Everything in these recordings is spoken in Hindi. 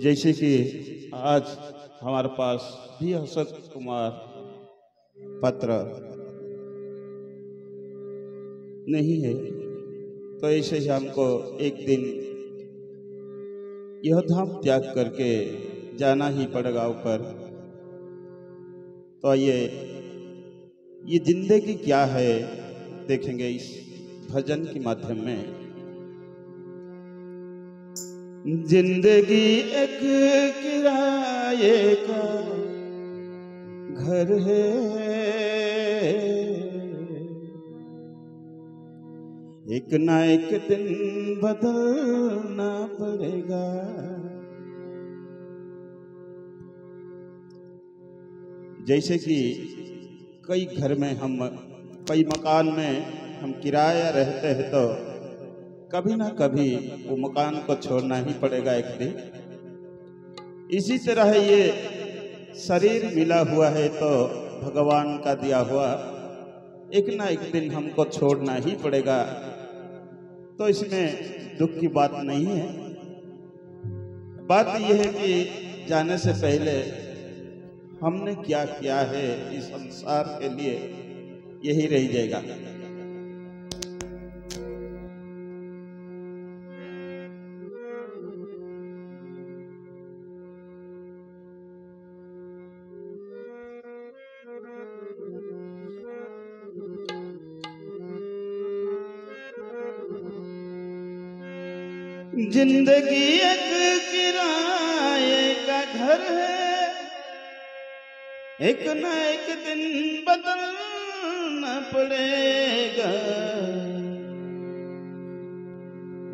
जैसे कि आज हमारे पास भी हसत कुमार पत्र नहीं है, तो ऐसे ही हमको एक दिन यह धाम त्याग करके जाना ही पड़ेगा ऊपर। तो आइए ये जिंदगी क्या है देखेंगे इस भजन के माध्यम में। जिंदगी एक किराए का घर है, एक ना एक दिन बदलना पड़ेगा। जैसे कि कई घर में हम कई मकान में हम किराया रहते हैं, तो कभी ना कभी वो मकान को छोड़ना ही पड़ेगा एक दिन। इसी तरह ये शरीर मिला हुआ है तो भगवान का दिया हुआ, एक ना एक दिन हमको छोड़ना ही पड़ेगा। तो इसमें दुख की बात नहीं है। बात यह है कि जाने से पहले हमने क्या किया है इस संसार के लिए, यही रह जाएगा। जिंदगी एक किराए का घर है, एक न एक दिन बदलना पड़ेगा।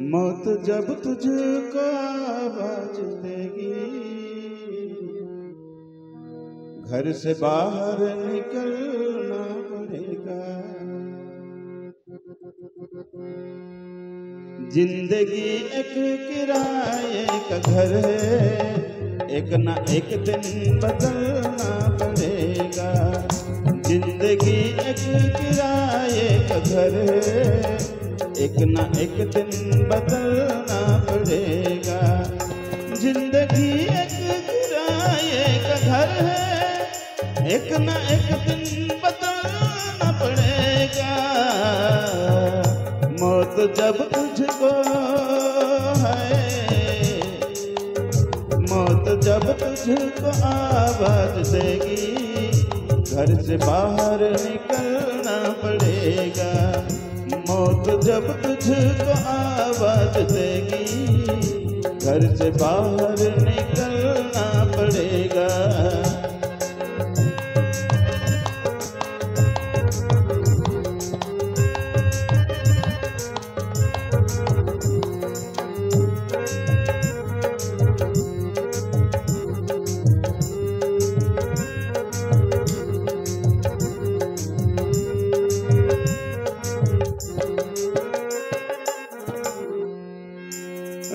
मौत जब तुझको आवाज देगी, घर से बाहर निकलना पड़ेगा। जिंदगी एक किराए का घर है, एक ना एक दिन बदलना पड़ेगा। जिंदगी एक किराए का घर है, एक ना एक दिन बदलना पड़ेगा। जिंदगी एक किराए का घर है, एक ना एक दिन बदलना पड़ेगा। मौत जब तुझको है, मौत जब तुझको आवाज देगी, घर से बाहर निकलना पड़ेगा। मौत जब तुझको आवाज देगी, घर से बाहर निकलना पड़ेगा।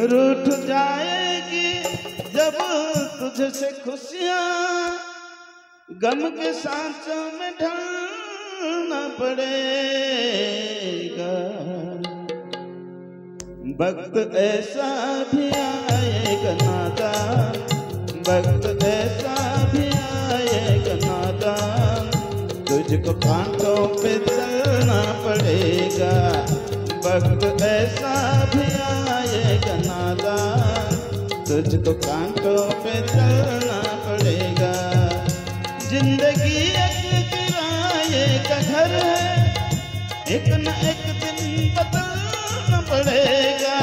रूठ जाएगी जब तुझसे खुशियां, गम के सांचों में ढलना पड़ेगा। वक्त ऐसा भी आएगा नादान, वक्त ऐसा भी आएगा नादान, तुझको कांटों पे चलना पड़ेगा। वक्त ऐसा भी आएगा नादान, तुझको कांटों पे चलना पड़ेगा। जिंदगी एक किराए का घर है, एक न एक दिन बदलना पड़ेगा।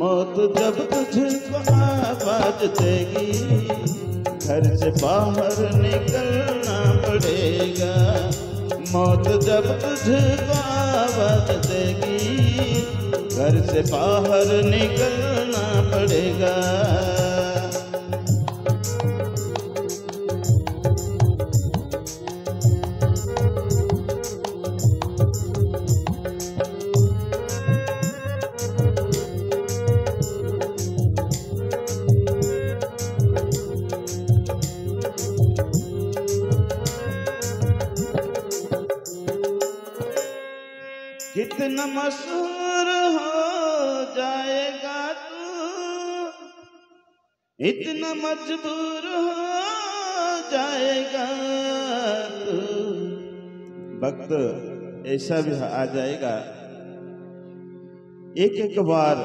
मौत जब तुझको आवाज देगी, घर से बाहर निकलना पड़ेगा। मौत जब तुझको आवाज देगी, घर से बाहर निकलना पड़ेगा। कितना मशहूर हो जाएगा तू, इतना मजबूर हो जाएगा तू। वक्त ऐसा भी आ जाएगा, एक एक बार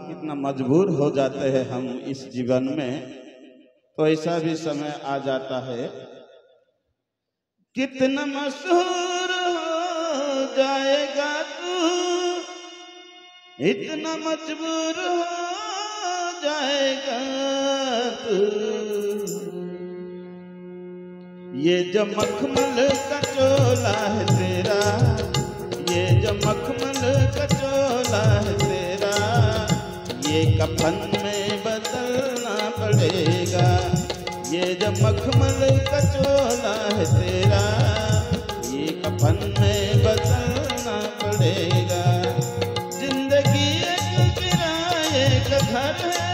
कितना मजबूर हो जाते हैं हम इस जीवन में, तो ऐसा भी समय आ जाता है कितना मशहूर हो जाएगा तू, इतना मजबूर हो जाएगा तू। ये जो मखमल का चोला है तेरा, ये जो मखमल का चोला है तेरा, ये कफन में बदलना पड़ेगा। ये जो मखमल का चोला है तेरा, ये कफन में बदलना पड़ेगा। जिंदगी एक किराए का घर है,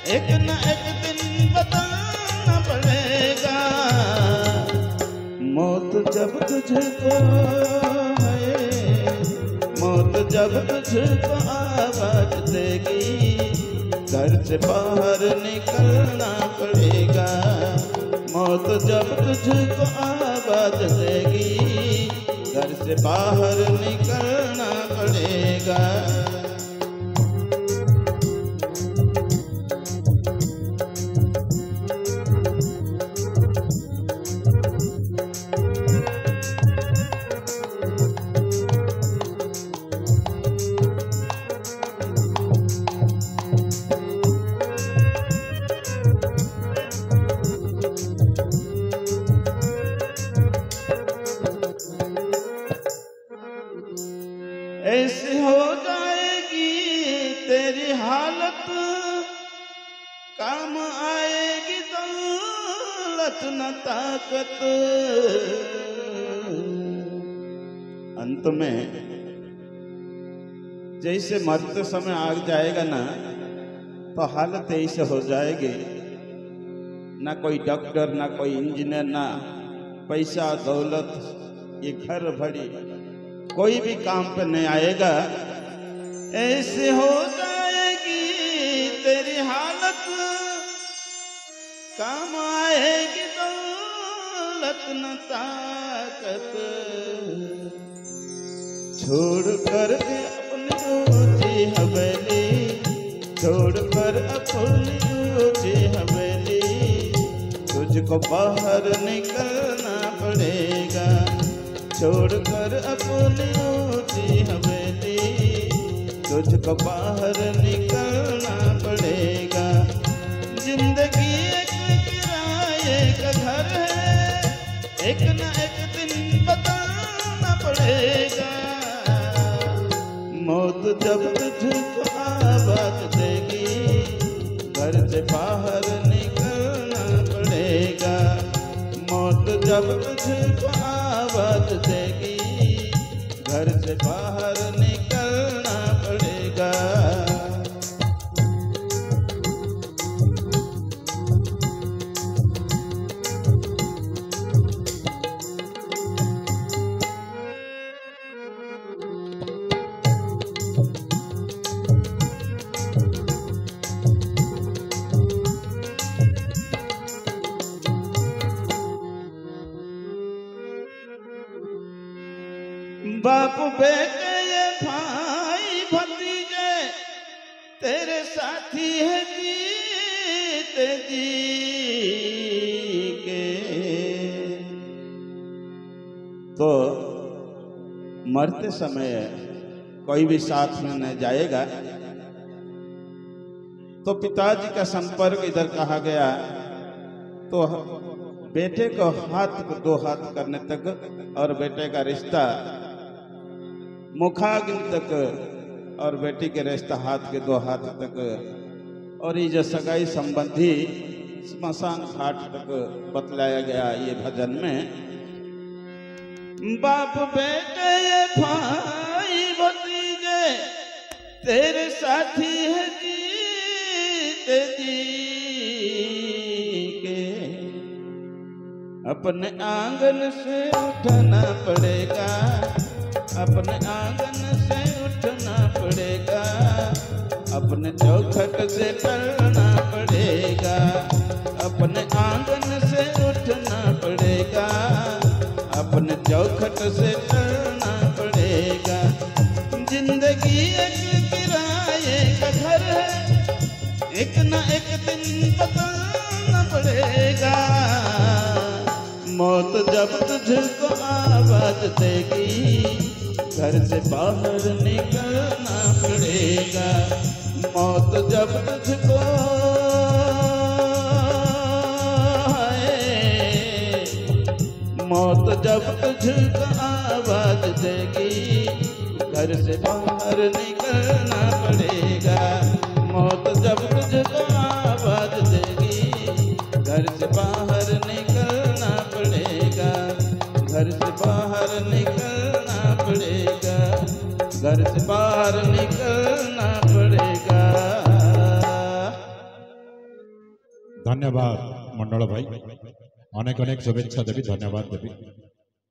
एक न एक दिन बदलना पड़ेगा। मौत जब तुझको है, मौत जब तुझको आवाज देगी, घर से बाहर निकलना पड़ेगा। मौत जब तुझको आवाज देगी, घर से बाहर निकलना पड़ेगा। ऐसी हो जाएगी तेरी हालत, काम आएगी दौलत न ताकत। अंत में जैसे मरते समय आ जाएगा ना, तो हालत ऐसे हो जाएगी, ना कोई डॉक्टर, ना कोई इंजीनियर, ना पैसा दौलत, ये घर भरी कोई भी काम पे नहीं आएगा। ऐसे हो जाएगी तेरी हालत, काम आएगी दौलत न ताकत। छोड़ कर अपनी ऊंची हवेली, छोड़ कर अपनी ऊंची हवेली, तुझको बाहर निकलना पड़ेगा। छोड़ कर अपनी ऊंची हवेली, तुझको बाहर निकलना पड़ेगा। जिंदगी एक किराए का घर है, एक न एक दिन बदलना पड़ेगा। मौत जब तुझको आवाज देगी, घर से बाहर निकलना पड़ेगा। मौत जब तुझको आवाज देगी, घर से बाहर निकलना पड़ेगा। बाप बेटे ये भाई भतीजे तेरे साथी है जीते जी के। तो मरते समय कोई भी साथ में न जाएगा, तो पिताजी का संपर्क इधर कहा गया, तो बेटे को हाथ को दो हाथ करने तक और बेटे का रिश्ता मुखाग्नि तक और बेटी के रिश्ता हाथ के दो हाथ तक, और ये जो सगाई संबंधी स्मशान घाट तक बतलाया गया ये भजन में। बाप बेटे ये भाई भतीजे तेरे साथी है जीते जी के। अपने आंगन से उठना पड़ेगा, अपने आंगन से उठना पड़ेगा, अपने चौखट से टलना पड़ेगा। एक किराए का घर है, एक न एक दिन बताना पड़ेगा। मौत जब तुझको आवाज देगी, घर से बाहर निकलना पड़ेगा। मौत जब तुझको मौत जब तुझको आवाज देगी, घर से बाहर निकलना पड़ेगा। मौत जब तुझको आवाज देगी, घर से बाहर निकलना पड़ेगा। घर से बाहर निकलना पड़ेगा। घर से बाहर निकलना पड़ेगा। धन्यवाद मंडल भाई, अनेक अनेक शुभेच्छा देवी, धन्यवाद देवी।